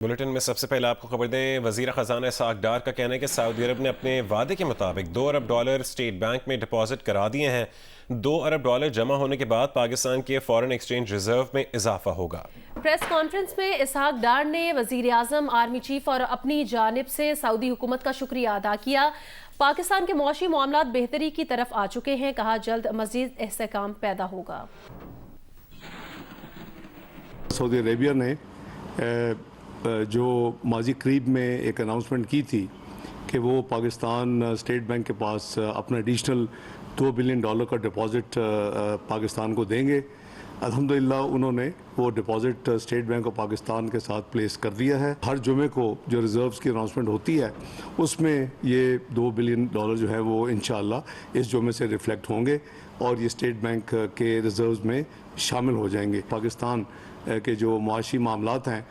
Bulletin میں سب سے پہلے آپ کو خبر دیں، وزیر خزانہ اسحاق ڈار کا کہنا ہے کہ سعودی عرب نے اپنے وعدے کے مطابق $2 ارب اسٹیٹ بینک میں ڈپازٹ کرا دیے ہیں۔ $2 ارب جمع ہونے کے بعد پاکستان کے فارن ایکسچینج ریزرو میں اضافہ ہوگا۔ پریس کانفرنس میں اسحاق ڈار نے وزیر اعظم، آرمی چیف اور اپنی جانب سے سعودی حکومت کا شکریہ ادا کیا۔ پاکستان کے معاشی معاملات بہتری کی طرف آ چکے ہیں، کہا جلد مزید استحکام پیدا ہوگا۔ سعودی عربیہ نے جو ماضی قریب میں ایک اناؤنسمنٹ کی تھی کہ وہ پاکستان اسٹیٹ بینک کے پاس اپنا ایڈیشنل $2 بلین کا ڈپازٹ پاکستان کو دیں گے۔ الحمدللہ انہوں نے وہ deposit state bank of Pakistan کے ساتھ پلیس کر دیا ہے۔ ہر جمعے کو جو ریزروز کی اناؤنسمنٹ ہوتی ہے اس میں یہ $2 بلین جو ہے وہ انشاءاللہ اس جمعے سے ریفلیکٹ ہوں گے اور یہ اسٹیٹ بینک کے ریزروز میں شامل ہو جائیں گے۔ پاکستان کے جو معاشی معاملات ہیں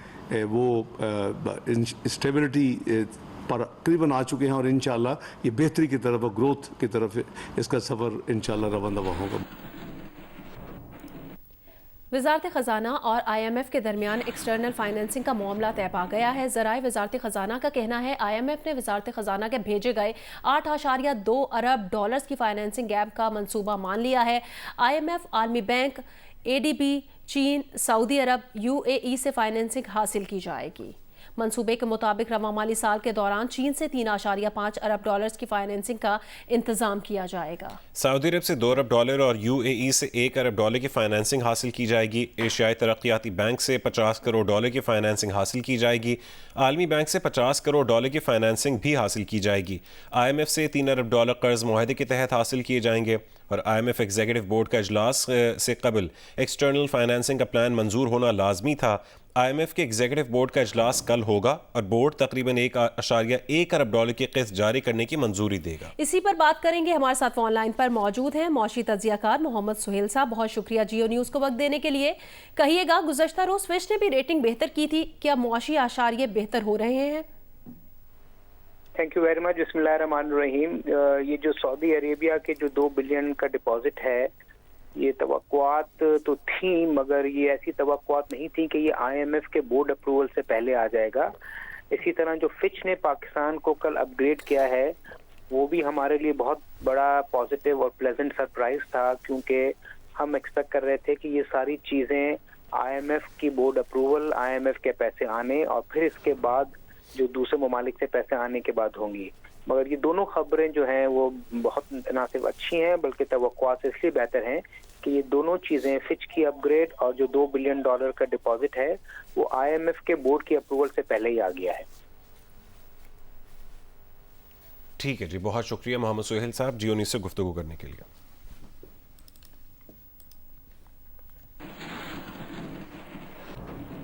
وہ اسٹیبلٹی پر قریباً آ چکے ہیں اور انشاءاللہ یہ بہتری کی طرف اور گروتھ کی طرف اس کا سفر انشاءاللہ رواں ہوگا۔ وزارت خزانہ اور آئی ایم ایف کے درمیان ایکسٹرنل فائنینسنگ کا معاملہ طے پا گیا ہے۔ ذرائع وزارت خزانہ کا کہنا ہے آئی ایم ایف نے وزارت خزانہ کے بھیجے گئے $8.2 ارب کی فائنینسنگ گیپ کا منصوبہ مان لیا ہے۔ آئی ایم ایف، عالمی بینک، اے ڈی بی، چین، سعودی عرب، UAE سے فائنینسنگ حاصل کی جائے گی۔ منصوبے کے مطابق رواں مالی سال کے دوران چین سے $3.5 ارب کی فائنینسنگ کا انتظام کیا جائے گا۔ سعودی عرب سے $2 ارب اور UAE سے $1 ارب کی فائنینسنگ حاصل کی جائے گی۔ ایشیائی ترقیاتی بینک سے $50 کروڑ کی فائنینسنگ حاصل کی جائے گی۔ عالمی بینک سے $50 کروڑ کی فائنینسنگ بھی حاصل کی جائے گی۔ آئی ایم ایف سے $3 ارب قرض معاہدے کے تحت حاصل کیے جائیں گے اور I M F executive board کا اجلاس سے قبل ایکسٹرنل فائنینسنگ کا پلان منظور ہونا لازمی تھا۔ آئی ایم ایف کے ایگزیکٹو بورڈ کا اجلاس کل ہوگا اور بورڈ تقریباً $1.1 ارب کی قسط جاری کرنے کی منظوری دے گا۔ اسی پر بات کریں گے، ہمارے ساتھ فون لائن پر موجود ہیں معاشی تجزیہ کار محمد سہیل صاحب۔ بہت شکریہ جیو نیوز کو وقت دینے کے لیے۔ کہیے گا، گزشتہ روز فچ نے بھی ریٹنگ بہتر کی تھی، کیا معاشی اعشاریے بہتر ہو رہے ہیں؟ Thank you very much. بسم اللہ الرحمن الرحیم۔ یہ جو سعودی عربیہ کے جو $2 بلین کا ڈپازٹ ہے، یہ توقعات تو تھیں مگر یہ ایسی توقعات نہیں تھیں کہ یہ آئی ایم ایف کے بورڈ اپروول سے پہلے آ جائے گا۔ اسی طرح جو فچ نے پاکستان کو کل اپ گریڈ کیا ہے وہ بھی ہمارے لیے بہت بڑا پازیٹیو اور پلیزنٹ سرپرائز تھا، کیونکہ ہم ایکسپیکٹ کر رہے تھے کہ یہ ساری چیزیں آئی ایم ایف کی board approval, I M F کے پیسے آنے اور پھر اس کے بعد جو دوسرے ممالک سے پیسے آنے کے بعد ہوں گی، مگر یہ دونوں خبریں جو ہیں وہ بہت نہ صرف اچھی ہیں بلکہ توقعات سے اس لیے بہتر ہیں کہ یہ دونوں چیزیں، فچ کی اپ گریڈ اور جو $2 بلین کا ڈپازٹ ہے، وہ آئی ایم ایف کے بورڈ کی اپروول سے پہلے ہی آ گیا ہے۔ ٹھیک ہے جی، بہت شکریہ محمد سہیل صاحب جیو نیوز سے گفتگو کرنے کے لیے۔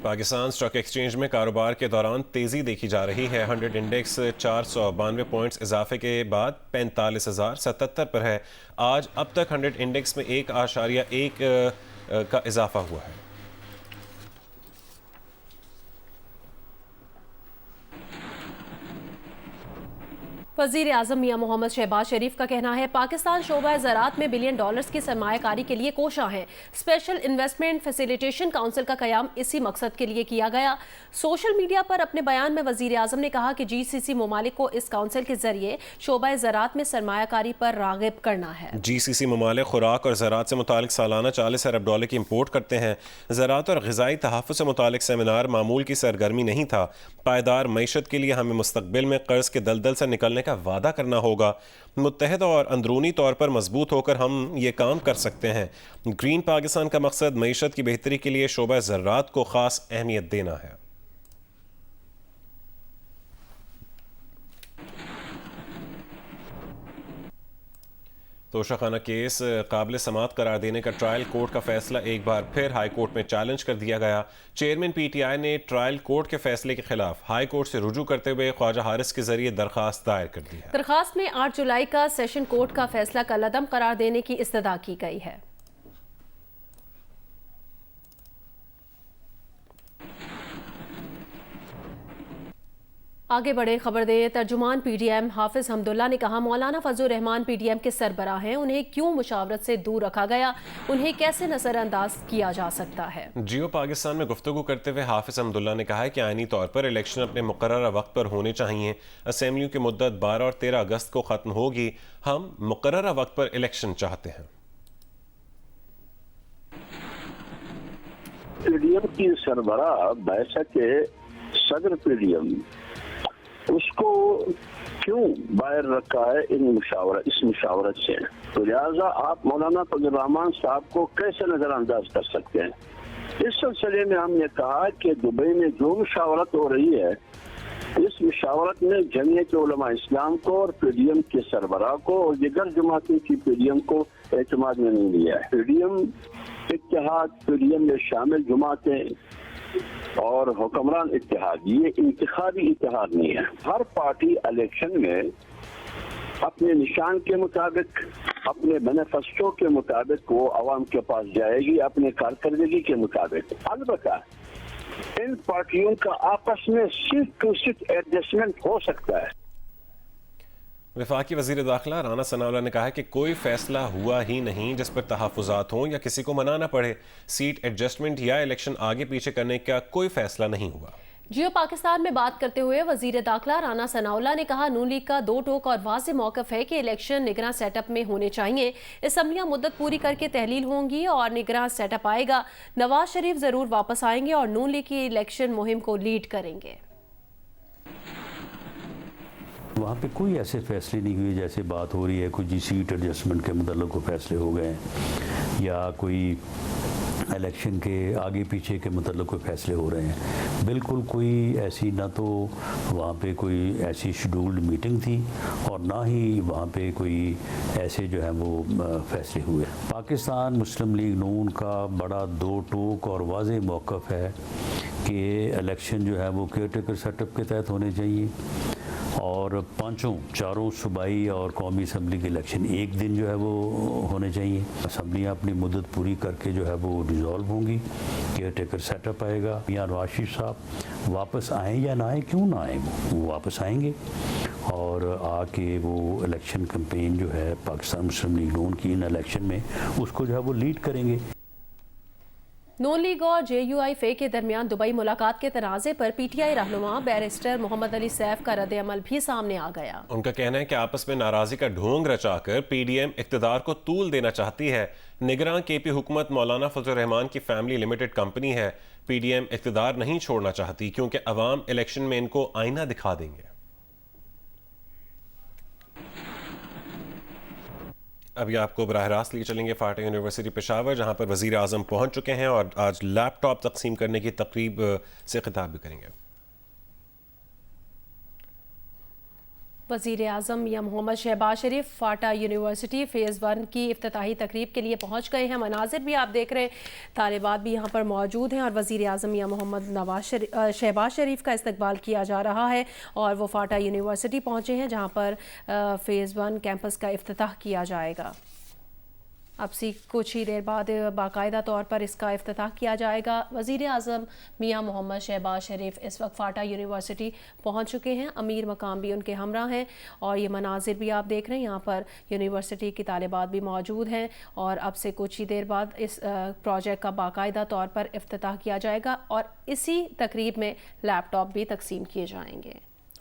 پاکستان اسٹاک ایکسچینج میں کاروبار کے دوران تیزی دیکھی جا رہی ہے۔ 100 انڈیکس 492 پوائنٹس اضافے کے بعد 45,077 پر ہے۔ آج اب تک 100 انڈیکس میں 1.1 کا اضافہ ہوا ہے۔ وزیر اعظم میاں محمد شہباز شریف کا کہنا ہے پاکستان شعبہ زراعت میں $1 بلین کی سرمایہ کاری کے لیے کوشاں ہے۔ اسپیشل انویسٹمنٹ فیسیلیٹیشن کونسل کا قیام اسی مقصد کے لیے کیا گیا۔ سوشل میڈیا پر اپنے بیان میں وزیر اعظم نے کہا کہ GCC ممالک کو اس کونسل کے ذریعے شعبہ زراعت میں سرمایہ کاری پر راغب کرنا ہے۔ GCC ممالک خوراک اور زراعت سے متعلق سالانہ $40 ارب کی امپورٹ کرتے ہیں۔ زراعت اور غذائی تحفظ سے متعلق سیمینار معمول کی سرگرمی نہیں تھا۔ پائیدار معیشت کے لیے ہمیں مستقبل میں قرض کے دلدل سے نکلنے کا وعدہ کرنا ہوگا۔ متحد اور اندرونی طور پر مضبوط ہو کر ہم یہ کام کر سکتے ہیں۔ گرین پاکستان کا مقصد معیشت کی بہتری کے لیے شعبہ زراعت کو خاص اہمیت دینا ہے۔ توشہ خانہ کیس قابل سماعت قرار دینے کا ٹرائل کورٹ کا فیصلہ ایک بار پھر ہائی کورٹ میں چیلنج کر دیا گیا۔ چیئرمین PTI نے ٹرائل کورٹ کے فیصلے کے خلاف ہائی کورٹ سے رجوع کرتے ہوئے خواجہ حارث کے ذریعے درخواست دائر کر دی ہے۔ درخواست میں 8 جولائی کا سیشن کورٹ کا فیصلہ کالعدم قرار دینے کی استدعا کی گئی ہے۔ آگے بڑھے خبر دیں ترجمان پی ڈی ایم حافظ حمداللہ نے کہا مولانا فضل الرحمان پی ڈی ایم کے سربراہ ہیں، انہیں کیوں مشاورت سے دور رکھا گیا، انہیں کیسے نظر انداز کیا جا سکتا ہے۔ جیو پاکستان میں گفتگو کرتے ہوئے حافظ حمداللہ نے کہا ہے کہ آئینی طور پر الیکشن اپنے مقررہ وقت پر ہونے چاہیے۔ اسمبلیوں کی مدت 12 اور 13 اگست کو ختم ہوگی، ہم مقررہ وقت پر الیکشن چاہتے ہیں۔ پی ڈی ایم کی سربراہ بیشک صدر پی ڈی ایم اس کو کیوں باہر رکھا ہے اس مشاورت سے، تو لہٰذا آپ مولانا فضل الرحمان صاحب کو کیسے نظر انداز کر سکتے ہیں۔ اس سلسلے میں ہم نے کہا کہ دبئی میں جو مشاورت ہو رہی ہے، اس مشاورت میں جمعیت علماء اسلام کو اور پی ڈی ایم کے سربراہ کو اور دیگر جماعتوں کی پی ڈی ایم کو اعتماد میں نہیں لیا ہے۔ پی ڈی ایم اتحاد، پی ڈی ایم میں شامل جماعتیں اور حکمران اتحاد، یہ انتخابی اتحاد نہیں ہے۔ ہر پارٹی الیکشن میں اپنے نشان کے مطابق، اپنے مینیفیسٹو کے مطابق وہ عوام کے پاس جائے گی، اپنے کارکردگی کے مطابق۔ البتہ ان پارٹیوں کا آپس میں سیٹ ٹو سیٹ ایڈجسٹمنٹ ہو سکتا ہے۔ وفاقی وزیر داخلہ رانا ثناءاللہ نے کہا کہ کوئی فیصلہ ہوا ہی نہیں جس پر تحفظات ہوں یا کسی کو منانا پڑے۔ سیٹ ایڈجسٹمنٹ یا الیکشن آگے پیچھے کرنے کا کوئی فیصلہ نہیں ہوا۔ جیو پاکستان میں بات کرتے ہوئے وزیر داخلہ رانا ثناءاللہ نے کہا نون لیگ کا دو ٹوک اور واضح موقف ہے کہ الیکشن نگراں سیٹ اپ میں ہونے چاہیے، اسمبلیاں مدت پوری کر کے تحلیل ہوں گی اور نگراں سیٹ اپ آئے گا، نواز شریف ضرور واپس آئیں گے اور نون لیگ کی الیکشن مہم کو لیڈ کریں گے۔ وہاں پہ کوئی ایسے فیصلے نہیں ہوئے جیسے بات ہو رہی ہے کوئی جی سیٹ ایڈجسٹمنٹ کے متعلق کوئی فیصلے ہو گئے ہیں یا کوئی الیکشن کے آگے پیچھے کے متعلق کوئی فیصلے ہو رہے ہیں۔ بالکل کوئی ایسی نہ تو وہاں پہ کوئی ایسی شیڈولڈ میٹنگ تھی اور نہ ہی وہاں پہ کوئی ایسے جو ہے وہ فیصلے ہوئے۔ پاکستان مسلم لیگ نون کا بڑا دو ٹوک اور واضح موقف ہے کہ الیکشن جو ہے وہ کیئر ٹیکر سیٹ اپ کے تحت ہونے چاہیے اور چاروں صوبائی اور قومی اسمبلی کے الیکشن ایک دن جو ہے وہ ہونے چاہیے۔ اسمبلیاں اپنی مدت پوری کر کے جو ہے وہ ڈیزالو ہوں گی، کیئر ٹیکر سیٹ اپ آئے گا۔ میاں نواز شریف صاحب واپس آئیں یا نہ آئیں، کیوں نہ آئیں، وہ واپس آئیں گے اور آ کے وہ الیکشن کمپین جو ہے پاکستان مسلم لیگ نون کی ان الیکشن میں اس کو جو ہے وہ لیڈ کریں گے۔ نون لیگ اور جے یو آئی فے کے درمیان دبئی ملاقات کے تنازع پر پی ٹی آئی رہنما بیرسٹر محمد علی سیف کا رد عمل بھی سامنے آ گیا۔ ان کا کہنا ہے کہ آپس میں ناراضی کا ڈھونگ رچا کر پی ڈی ایم اقتدار کو طول دینا چاہتی ہے۔ نگراں کے پی حکومت مولانا فضل الرحمان کی فیملی لمیٹڈ کمپنی ہے۔ پی ڈی ایم اقتدار نہیں چھوڑنا چاہتی کیونکہ عوام الیکشن میں ان کو آئینہ دکھا دیں گے۔ ابھی آپ کو براہ راست لیے چلیں گے فاٹا یونیورسٹی پشاور، جہاں پر وزیر اعظم پہنچ چکے ہیں اور آج لیپ ٹاپ تقسیم کرنے کی تقریب سے خطاب بھی کریں گے۔ وزیر اعظم میاں محمد شہباز شریف فاٹا یونیورسٹی فیز 1 کی افتتاحی تقریب کے لیے پہنچ گئے ہیں۔ مناظر بھی آپ دیکھ رہے ہیں، طالبات بھی یہاں پر موجود ہیں اور وزیر اعظم میاں محمد شہباز شریف کا استقبال کیا جا رہا ہے اور وہ فاٹا یونیورسٹی پہنچے ہیں جہاں پر فیز 1 کیمپس کا افتتاح کیا جائے گا۔ اب کچھ ہی دیر بعد باقاعدہ طور پر اس کا افتتاح کیا جائے گا۔ وزیر اعظم میاں محمد شہباز شریف اس وقت فاٹا یونیورسٹی پہنچ چکے ہیں، امیر مقام بھی ان کے ہمراہ ہیں اور یہ مناظر بھی آپ دیکھ رہے ہیں، یہاں پر یونیورسٹی کی طالبات بھی موجود ہیں اور اب سے کچھ ہی دیر بعد اس پروجیکٹ کا باقاعدہ طور پر افتتاح کیا جائے گا اور اسی تقریب میں لیپ ٹاپ بھی تقسیم کیے جائیں گے۔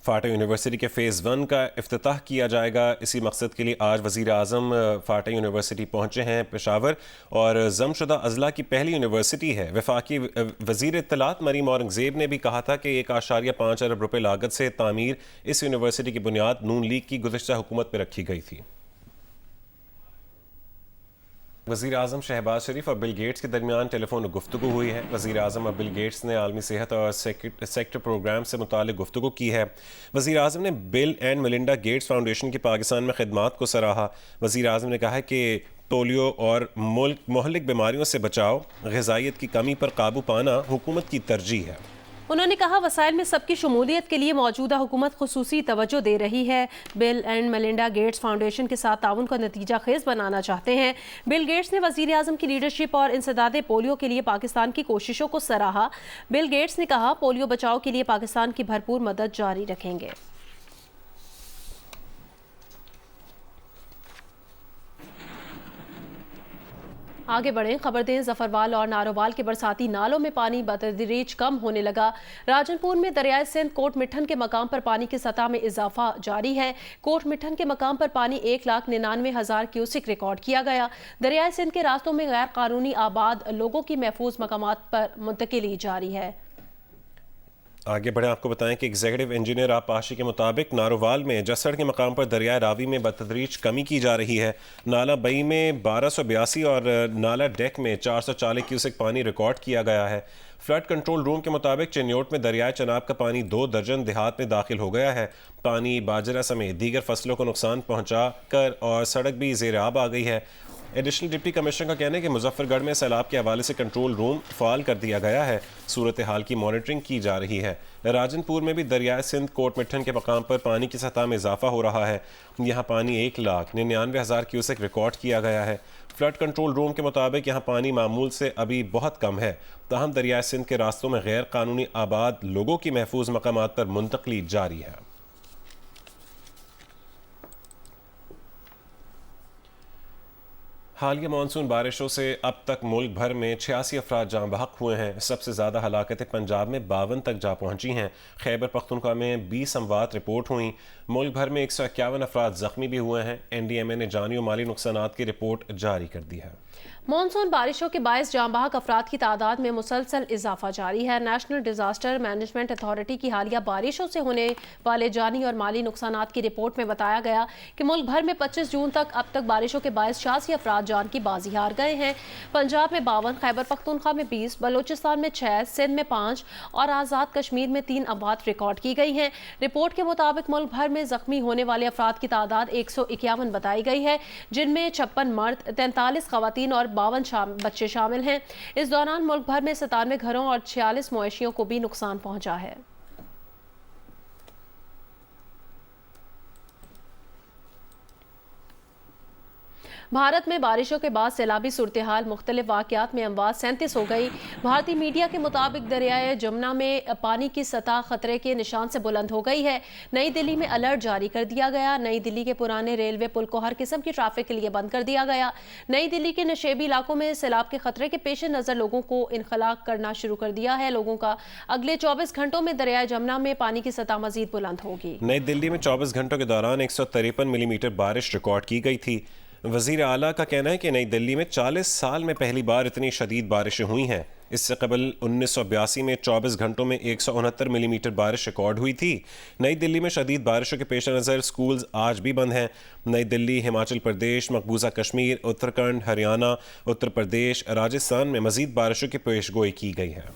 فاٹا یونیورسٹی کے فیز 1 کا افتتاح کیا جائے گا۔ اسی مقصد کے لیے آج وزیر اعظم فاٹا یونیورسٹی پہنچے ہیں پشاور اور ضم شدہ اضلاع کی پہلی یونیورسٹی ہے۔ وفاقی وزیر اطلاعات مریم اورنگزیب نے بھی کہا تھا کہ 1.5 ارب روپے لاگت سے تعمیر اس یونیورسٹی کی بنیاد نون لیگ کی گزشتہ حکومت میں رکھی گئی تھی۔ وزیر اعظم شہباز شریف اور بل گیٹس کے درمیان ٹیلی فون گفتگو ہوئی ہے۔ وزیر اعظم اور بل گیٹس نے عالمی صحت اور سیکٹر پروگرام سے متعلق گفتگو کی ہے۔ وزیر اعظم نے بل اینڈ میلنڈا گیٹس فاؤنڈیشن کی پاکستان میں خدمات کو سراہا۔ وزیر اعظم نے کہا کہ پولیو اور مہلک بیماریوں سے بچاؤ، غذائیت کی کمی پر قابو پانا حکومت کی ترجیح ہے۔ انہوں نے کہا وسائل میں سب کی شمولیت کے لیے موجودہ حکومت خصوصی توجہ دے رہی ہے. بل اینڈ میلنڈا گیٹس فاؤنڈیشن کے ساتھ تعاون کو نتیجہ خیز بنانا چاہتے ہیں. بل گیٹس نے وزیر اعظم کی لیڈرشپ اور انسداد پولیو کے لیے پاکستان کی کوششوں کو سراہا. بل گیٹس نے کہا پولیو بچاؤ کے لیے پاکستان کی بھرپور مدد جاری رکھیں گے. آگے بڑھیں، خبر دیں ظفروال اور نارووال کے برساتی نالوں میں پانی بتدریج کم ہونے لگا. راجن پور میں دریائے سندھ کوٹ مٹھن کے مقام پر پانی کی سطح میں اضافہ جاری ہے. کوٹ مٹھن کے مقام پر پانی 1,99,000 کیوسک ریکارڈ کیا گیا. دریائے سندھ کے راستوں میں غیر قانونی آباد لوگوں کی محفوظ مقامات پر منتقلی جاری ہے. آگے بڑھیں، آپ کو بتائیں کہ ایگزیکٹو انجینئر آبپاشی کے مطابق نارووال میں جسڑ کے مقام پر دریائے راوی میں بتدریج کمی کی جا رہی ہے. نالہ بئی میں 1282 اور نالہ ڈیک میں 440 کیوسک پانی ریکارڈ کیا گیا ہے. فلڈ کنٹرول روم کے مطابق چنیوٹ میں دریائے چناب کا پانی 2 درجن دیہات میں داخل ہو گیا ہے. پانی باجرہ سمیت دیگر فصلوں کو نقصان پہنچا کر اور سڑک بھی زیر آب آ گئی ہے. ایڈیشنل ڈپٹی کمشنر کا کہنا ہے کہ مظفر گڑھ میں سیلاب کے حوالے سے کنٹرول روم فعال کر دیا گیا ہے. صورتحال کی مانیٹرنگ کی جا رہی ہے. راجن پور میں بھی دریائے سندھ کوٹ مٹھن کے مقام پر پانی کی سطح میں اضافہ ہو رہا ہے. یہاں پانی 1,99,000 کیوسک ریکارڈ کیا گیا ہے. فلڈ کنٹرول روم کے مطابق یہاں پانی معمول سے ابھی بہت کم ہے. تاہم دریائے سندھ کے راستوں میں غیر قانونی آباد لوگوں کی محفوظ مقامات پر منتقلی جاری ہے. حالیہ مانسون بارشوں سے اب تک ملک بھر میں 86 افراد جاں بحق ہوئے ہیں. سب سے زیادہ ہلاکتیں پنجاب میں 52 تک جا پہنچی ہیں. خیبر پختونخوا میں 20 اموات رپورٹ ہوئیں. ملک بھر میں 151 افراد زخمی بھی ہوئے ہیں. NDMA نے جانی و مالی نقصانات کی رپورٹ جاری کر دی ہے. مانسون بارشوں کے باعث جاں بحق افراد کی تعداد میں مسلسل اضافہ جاری ہے. نیشنل ڈیزاسٹر مینجمنٹ اتھارٹی کی حالیہ بارشوں سے ہونے والے جانی اور مالی نقصانات کی رپورٹ میں بتایا گیا کہ ملک بھر میں 25 جون تک اب تک بارشوں کے باعث 86 افراد جان کی بازی ہار گئے ہیں. پنجاب میں 52، خیبر پختونخوا میں 20، بلوچستان میں 6، سندھ میں 5 اور آزاد کشمیر میں 3 اموات ریکارڈ کی گئی ہیں. رپورٹ کے مطابق ملک بھر میں زخمی ہونے والے افراد کی تعداد 151 بتائی گئی ہے، جن میں 56 مرد، 43 خواتین اور 52 بچے شامل ہیں. اس دوران ملک بھر میں 97 گھروں اور 46 مویشیوں کو بھی نقصان پہنچا ہے. بھارت میں بارشوں کے بعد سیلابی صورتحال، مختلف واقعات میں اموات 37 ہو گئی. بھارتی میڈیا کے مطابق دریائے جمنا میں پانی کی سطح خطرے کے نشان سے بلند ہو گئی ہے. نئی دلی میں الرٹ جاری کر دیا گیا. نئی دلی کے پرانے ریلوے پل کو ہر قسم کی ٹریفک کے لیے بند کر دیا گیا. نئی دلی کے نشیبی علاقوں میں سیلاب کے خطرے کے پیش نظر لوگوں کو انخلا کرنا شروع کر دیا ہے. لوگوں کا اگلے 24 گھنٹوں میں دریائے جمنا میں پانی کی سطح مزید بلند ہوگی. نئی دلی میں 24 گھنٹوں کے دوران 153 ملی میٹر بارش ریکارڈ کی گئی تھی. وزیر اعلیٰ کا کہنا ہے کہ نئی دلی میں 40 سال میں پہلی بار اتنی شدید بارشیں ہوئی ہیں. اس سے قبل 1982 میں 24 گھنٹوں میں 169 ملی میٹر بارش ریکارڈ ہوئی تھی. نئی دلی میں شدید بارشوں کے پیش نظر سکولز آج بھی بند ہیں. نئی دلی، ہماچل پردیش، مقبوضہ کشمیر، اتراکھنڈ، ہریانہ، اتر پردیش، راجستھان میں مزید بارشوں کی پیش گوئی کی گئی ہے.